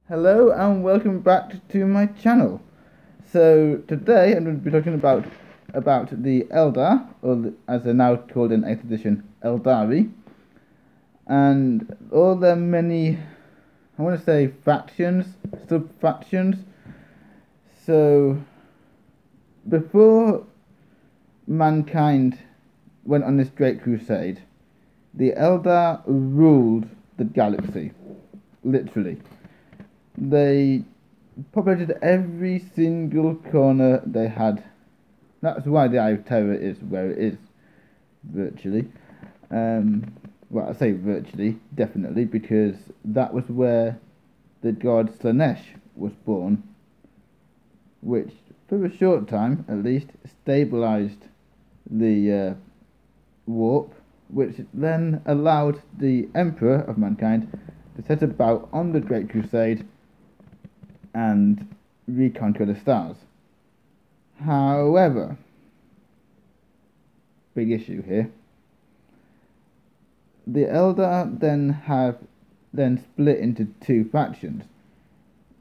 Hello and welcome back to my channel. So today I'm going to be talking about the Eldar, as they're now called in 8th edition, Eldari, and all their many, I want to say factions, sub-factions. So before mankind went on this great crusade, the Eldar ruled the galaxy, literally. They populated every single corner they had. That's why the Eye of Terror is where it is, virtually. Well, I say virtually, definitely, because that was where the god Slanesh was born, which, for a short time at least, stabilized the warp, which then allowed the Emperor of mankind to set about on the Great Crusade and reconquer the stars. However, big issue here. The Eldar then split into two factions.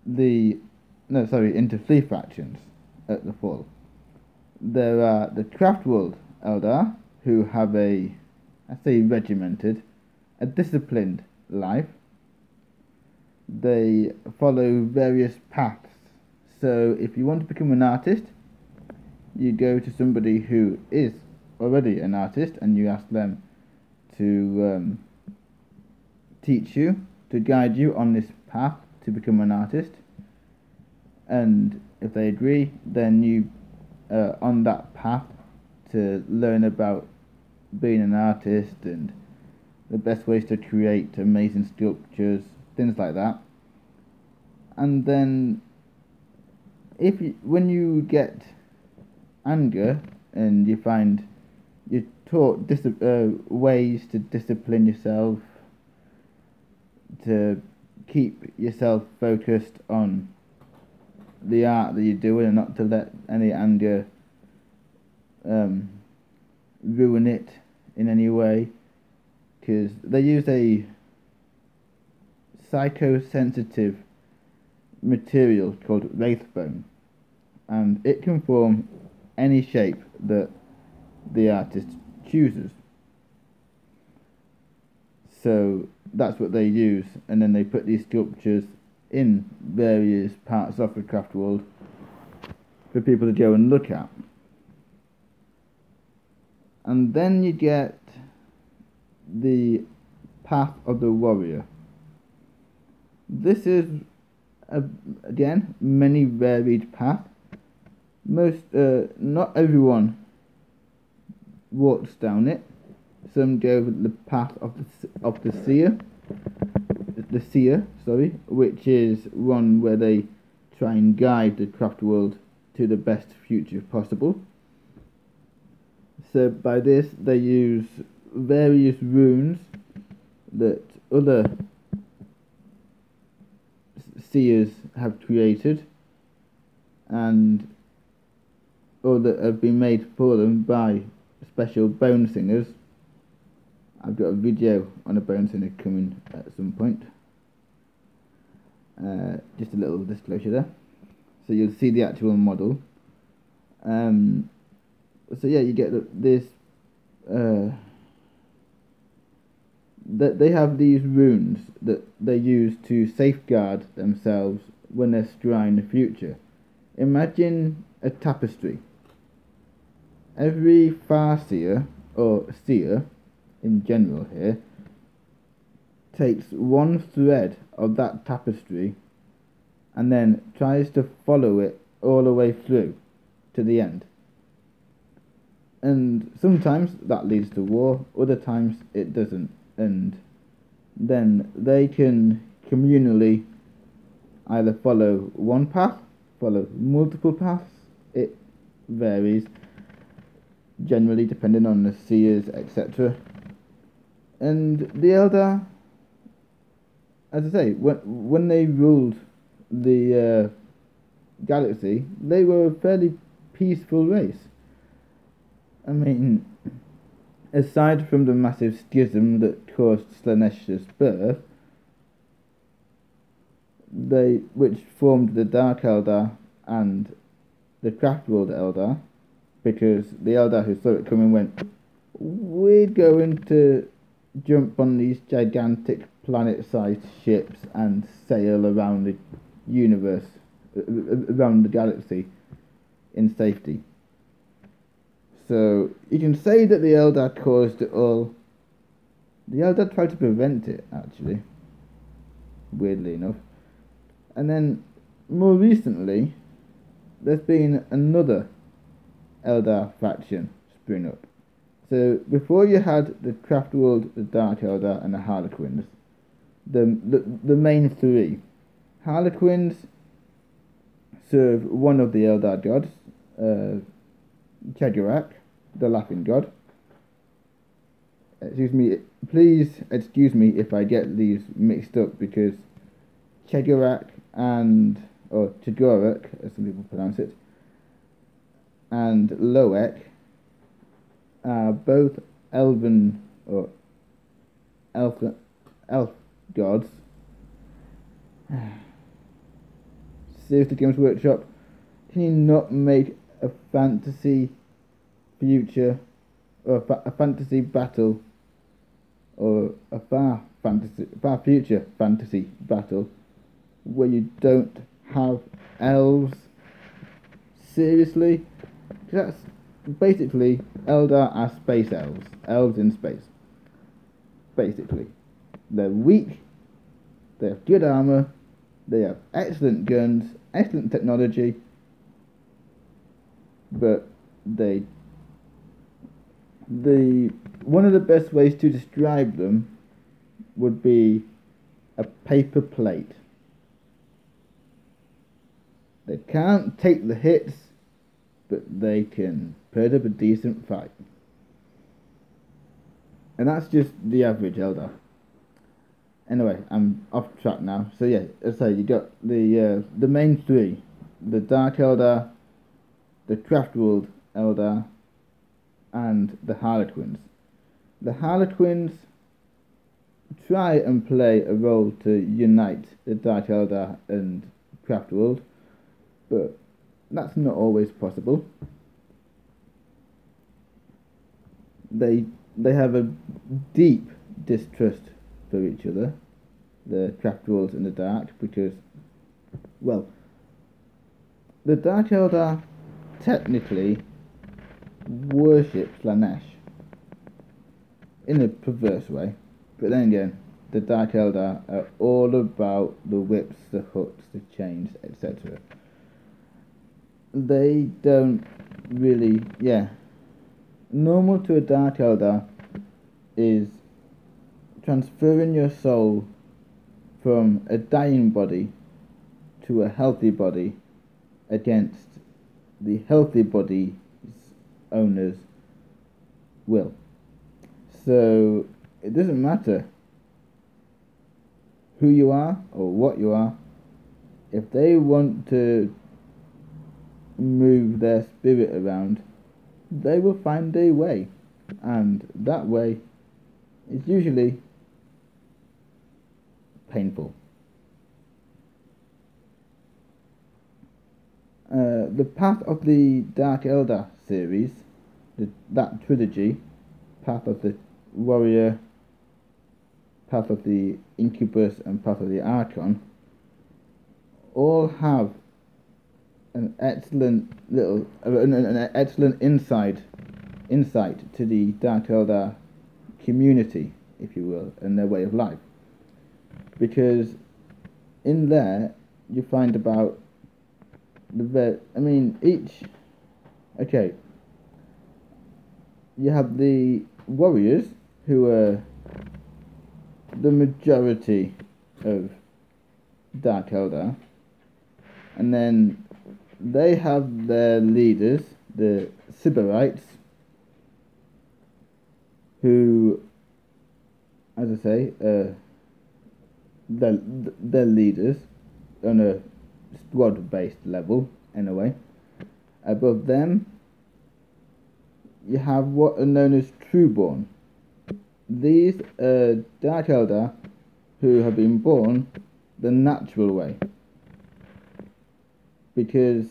Into three factions at the fall. There are the Craftworld Eldar, who have a regimented, a disciplined life. They follow various paths. So if you want to become an artist, you go to somebody who is already an artist and you ask them to teach you, to guide you on this path to become an artist. And if they agree, then you are on that path to learn about being an artist and the best ways to create amazing sculptures, things like that. And then when you get anger and you find you're taught ways to discipline yourself, to keep yourself focused on the art that you're doing and not to let any anger ruin it in any way, because they use a psychosensitive material called wraithbone, and it can form any shape that the artist chooses. So that's what they use, and then they put these sculptures in various parts of the craft world for people to go and look at. And then you get the path of the warrior. This is again many varied path. Not everyone walks down it. Some go the path of the seer, which is one where they try and guide the craft world to the best future possible. So by this they use various runes that other seers have created or that have been made for them by special bone singers. I've got a video on a bone singer coming at some point. Just a little disclosure there. So you'll see the actual model. So yeah, you get this. They have these runes that they use to safeguard themselves when they're scrying the future. Imagine a tapestry. Every farseer, or seer in general here, takes one thread of that tapestry and then tries to follow it all the way through to the end. And sometimes that leads to war, other times it doesn't. And then they can communally either follow one path, follow multiple paths. It varies, generally depending on the seers, etc. And the Eldar, as I say, when they ruled the galaxy, they were a fairly peaceful race. I mean, aside from the massive schism that caused Slanesh's birth, which formed the Dark Eldar and the Craft World Eldar, because the Eldar who saw it coming went, we're going to jump on these gigantic planet-sized ships and sail around the universe, around the galaxy in safety. So you can say that the Eldar caused it all. The Eldar tried to prevent it, actually, weirdly enough. And then, more recently, there's been another Eldar faction spring up. So before you had the Craft World, the Dark Eldar, and the Harlequins, the main three. Harlequins serve one of the Eldar gods, Chegarak, the Laughing God. Please excuse me if I get these mixed up, because Chegarak or Chegarak, as some people pronounce it, and Loek are both elven or elf gods. Seriously, Games Workshop, can you not make a fantasy future, or a fantasy battle, or a far future fantasy battle where you don't have elves? Seriously? That's basically Eldar are space elves in space. Basically, they're weak, they have good armor, they have excellent guns, excellent technology, but one of the best ways to describe them would be a paper plate. They can't take the hits, but they can put up a decent fight. And that's just the average Eldar. Anyway, I'm off track now. So yeah, so you got the main three: the Dark Eldar, the Craft World Eldar, and the Harlequins. The Harlequins try and play a role to unite the Dark Eldar and Craft World, but that's not always possible. They have a deep distrust for each other, the Craft Worlds and the Dark, because, well, the Dark Eldar technically worship Slanesh in a perverse way, but then again, the Dark Eldar are all about the whips, the hooks, the chains, etc. They don't really, normal to a Dark Eldar is transferring your soul from a dying body to a healthy body against the healthy body's owner's will. So it doesn't matter who you are or what you are. If they want to move their spirit around, they will find a way, and that way is usually painful. The Path of the Dark Eldar series, that trilogy, Path of the Warrior, Path of the Incubus, and Path of the Archon, all have an excellent insight to the Dark Eldar community, if you will, and their way of life. Because in there you find about you have the warriors, who are the majority of Dark Eldar, and then they have their leaders, the Sybarites, who, as I say, they're leaders on a squad-based level, anyway. Above them, you have what are known as Trueborn. These are Dark Eldar who have been born the natural way. Because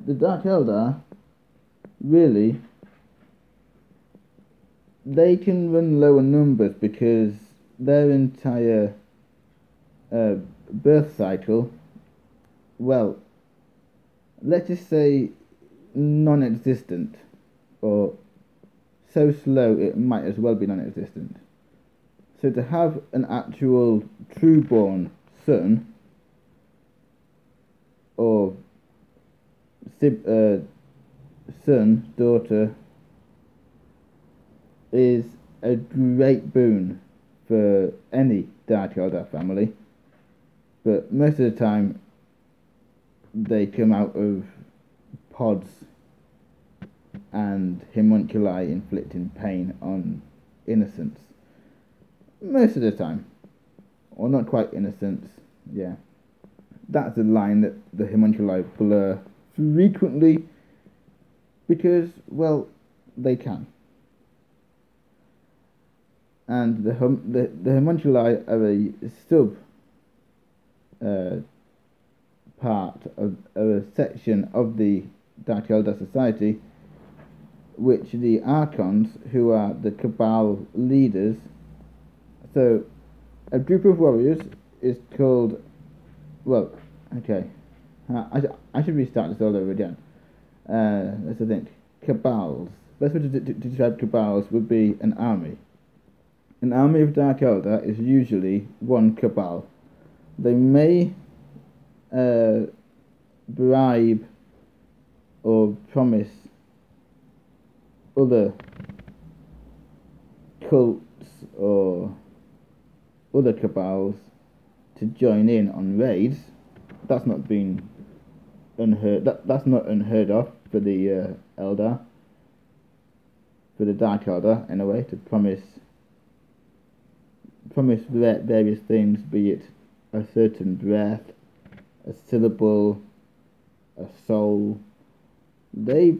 the Dark Eldar, really, they can run low on numbers because their entire birth cycle, well, let's just say non-existent, or so slow it might as well be non-existent. So to have an actual true-born son, or son, daughter, is a great boon for any Dark Eldar family, but most of the time they come out of pods and homunculi inflicting pain on innocents. Most of the time. Or not quite innocents, yeah. That's the line that the homunculi blur frequently because, well, they can. And the homunculi are a sub part of a section of the Dark Eldar society, which the Archons, who are the Cabal leaders, so a group of warriors is called, well, okay, I should restart this all over again. Let's think. Cabals. Best way to describe Cabals would be an army. An army of Dark Eldar is usually one Cabal. They may bribe or promise other cults or other Cabals to join in on raids. That's not been that's not unheard of for the Eldar, for the Dark Eldar anyway, to promise various things, be it a certain breath, a syllable, a soul. They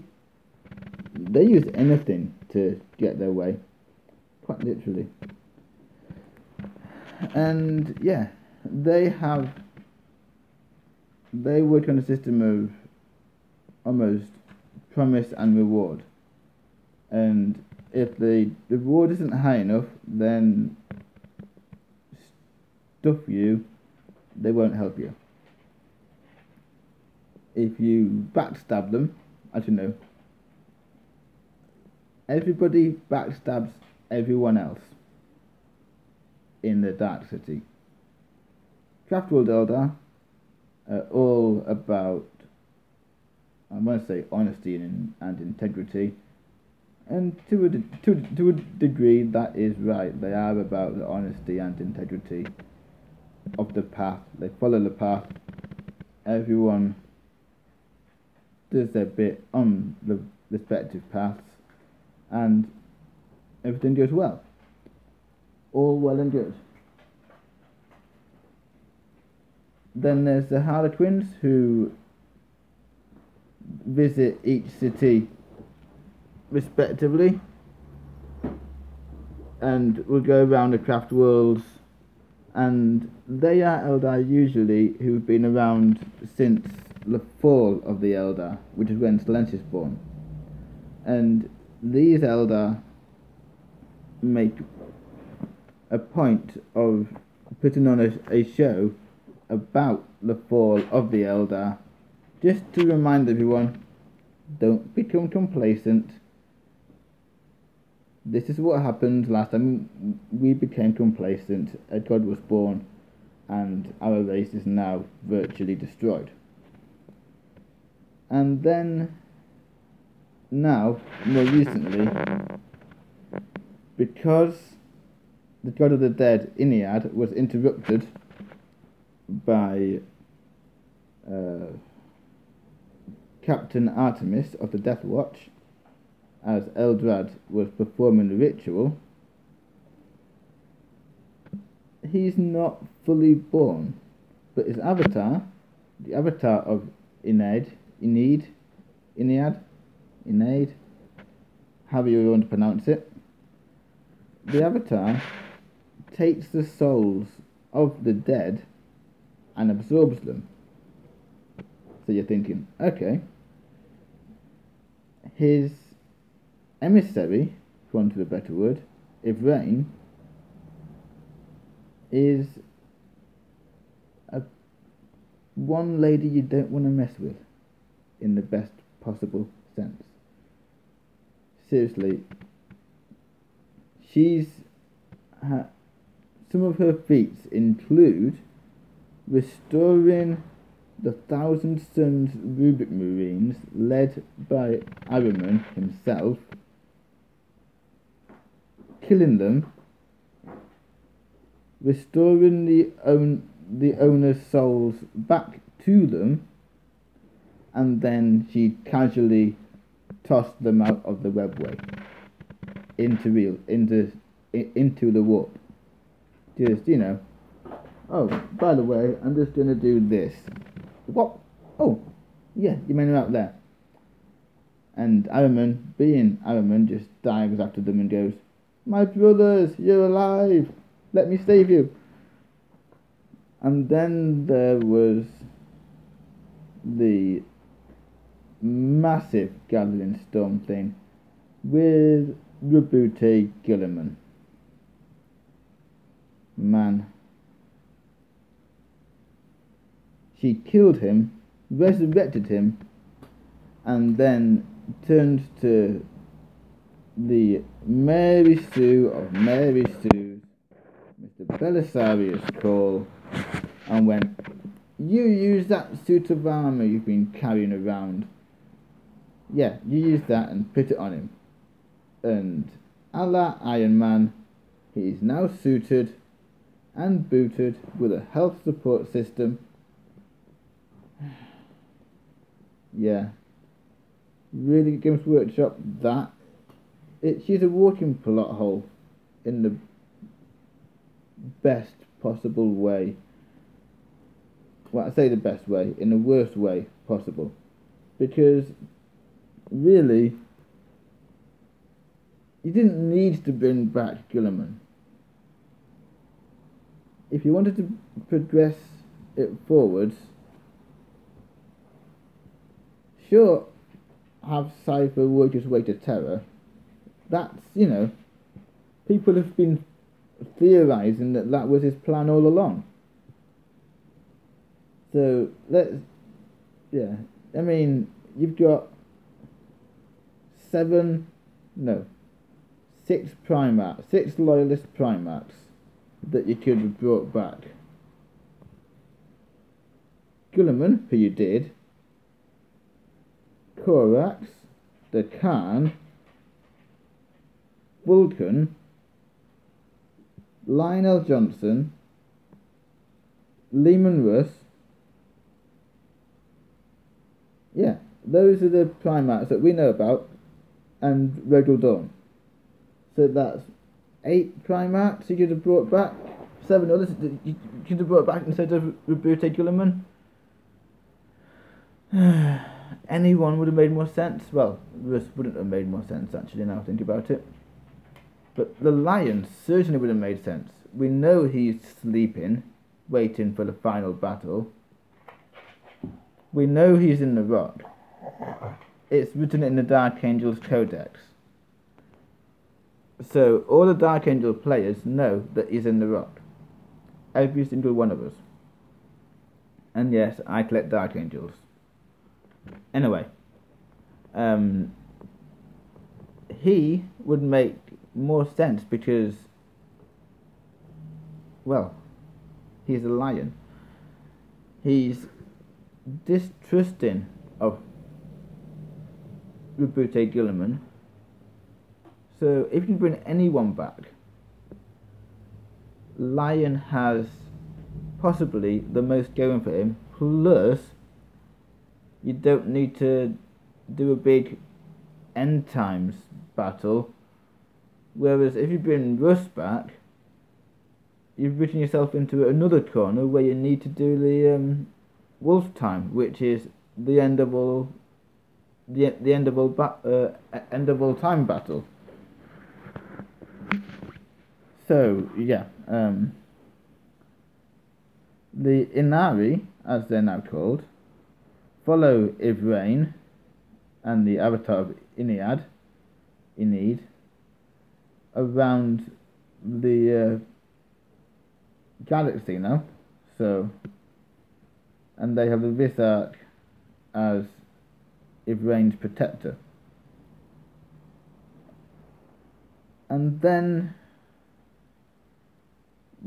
use anything to get their way, quite literally. And yeah, they work on a system of almost promise and reward. And if the reward isn't high enough, then stuff you, they won't help you. If you backstab them, as you know, everybody backstabs everyone else in the Dark City. Craftworld Eldar are all about, I want to say, honesty and integrity, and to a degree that is right. They are about the honesty and integrity of the path. They follow the path. Everyone does their bit on the respective paths, and everything goes well. All well and good. Then there's the Harlequins, who visit each city respectively and will go around the craft worlds, and they are Eldar usually who've been around since the fall of the Eldar, which is when Silence is born. And these Eldar make a point of putting on a show about the fall of the Eldar, just to remind everyone, don't become complacent. This is what happened last time we became complacent. A god was born and our race is now virtually destroyed. And then now, more recently, because the god of the dead, Iniad, was interrupted by Captain Artemis of the Death Watch, as Eldrad was performing the ritual, he's not fully born, but his avatar, the avatar of Iniad, however you want to pronounce it, the avatar takes the souls of the dead and absorbs them. So you're thinking, okay, his emissary, for want of a better word, Ivrain, is one lady you don't want to mess with, in the best possible sense. Seriously, some of her feats include restoring the Thousand Suns Rubik Marines led by Ahriman himself, killing them, restoring the owner's souls back to them, and then she casually tossed them out of the webway into the warp. Just, you know, oh, by the way, I'm just gonna do this. What? Oh, yeah, you mean out there. And Ahriman, being Ahriman, just dives after them and goes, "My brothers, you're alive! Let me save you!" And then there was the massive gathering storm thing with Rabute Gilliman. Man. She killed him, resurrected him, and then turned to the Mary Sue of Mary Sue's, Mr. Belisarius' call, and went, "You use that suit of armour you've been carrying around. Yeah, you use that and put it on him." And a la Iron Man, he is now suited and booted with a health support system. Yeah. Really, Games Workshop, that. She's a walking plot hole in the best possible way. Well, I say the best way, in the worst way possible. Because, really, you didn't need to bring back Gilliman. If you wanted to progress it forwards, sure, have Cypher work his way to Terra. That's, you know, people have been theorising that was his plan all along. So, yeah, I mean, you've got 6 loyalist Primarchs that you could have brought back. Gulliman, who you did, Korax, the Khan, Vulcan, Lionel Johnson, Lehman Russ. Yeah, those are the Primarchs that we know about, and Regal Dawn. So that's 8 Primarchs you could have brought back, 7 others you could have brought back instead of Rabute Gulliman. Anyone would have made more sense. Well, Russ wouldn't have made more sense, actually, now I think about it. But the Lion certainly would have made sense. We know he's sleeping, waiting for the final battle. We know he's in the rock. It's written in the Dark Angel's Codex. So all the Dark Angel players know that he's in the rock. Every single one of us. And yes, I collect Dark Angels. Anyway, he would make more sense because, well, he's a lion. He's distrusting of Rabute Gilliman. So if you bring anyone back, Lion has possibly the most going for him, plus you don't need to do a big end times battle. Whereas if you bring Russ back, you've written yourself into another corner where you need to do the Wolf Time, which is the end of all end of all time battle. So yeah, The Inari, as they're now called, follow Ivrain and the avatar of Enid, around the galaxy now. So, and they have the Visarch as Ivrain's protector. And then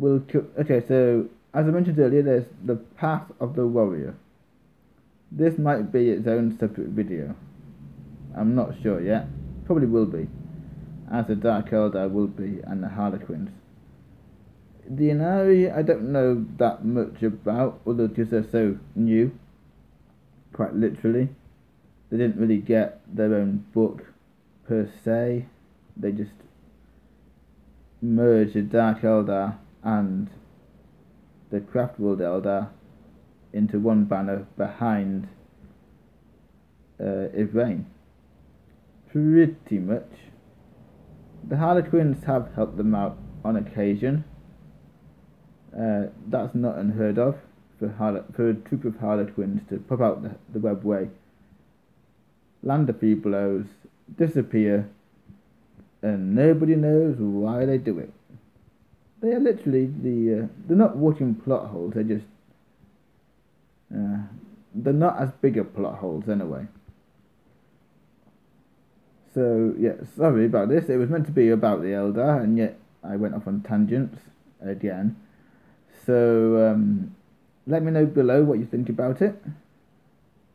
okay, so as I mentioned earlier, there's the Path of the Warrior. This might be its own separate video. I'm not sure yet. Probably will be, as the Dark Eldar will be, and the Harlequins. The Inari, I don't know that much about, although because they're so new, quite literally. They didn't really get their own book per se. They just merged the Dark Eldar and the Craftworld Eldar into one banner behind Ivrain. Pretty much. The Harlequins have helped them out on occasion. That's not unheard of for a troop of Harlequins to pop out the webway, land a few blows, disappear, and nobody knows why they do it. They are literally they're not watching plot holes. They're just they're not as big a plot holes anyway. So yeah, sorry about this. It was meant to be about the Eldar, and yet I went off on tangents again. So let me know below what you think about it.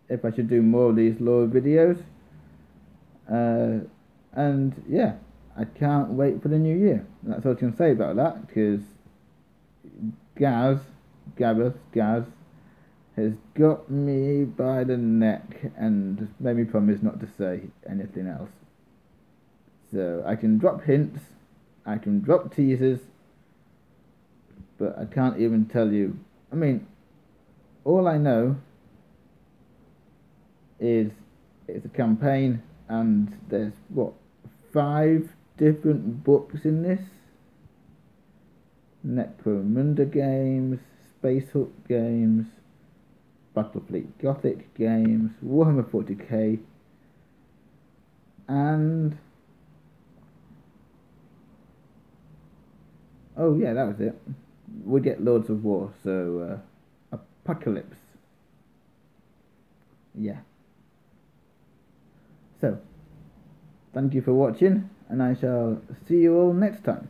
If I should do more of these lore videos. And yeah, I can't wait for the new year. That's all I can say about that, because Gaz has got me by the neck and made me promise not to say anything else. So I can drop hints, I can drop teasers, but I can't even tell you. I mean, all I know is it's a campaign, and there's what, 5 different books in this. Necromunda games, Space Hulk games, Battlefleet Gothic games, Warhammer 40k, and oh yeah, that was it. We get Lords of War, so Apocalypse. Yeah. So, thank you for watching, and I shall see you all next time.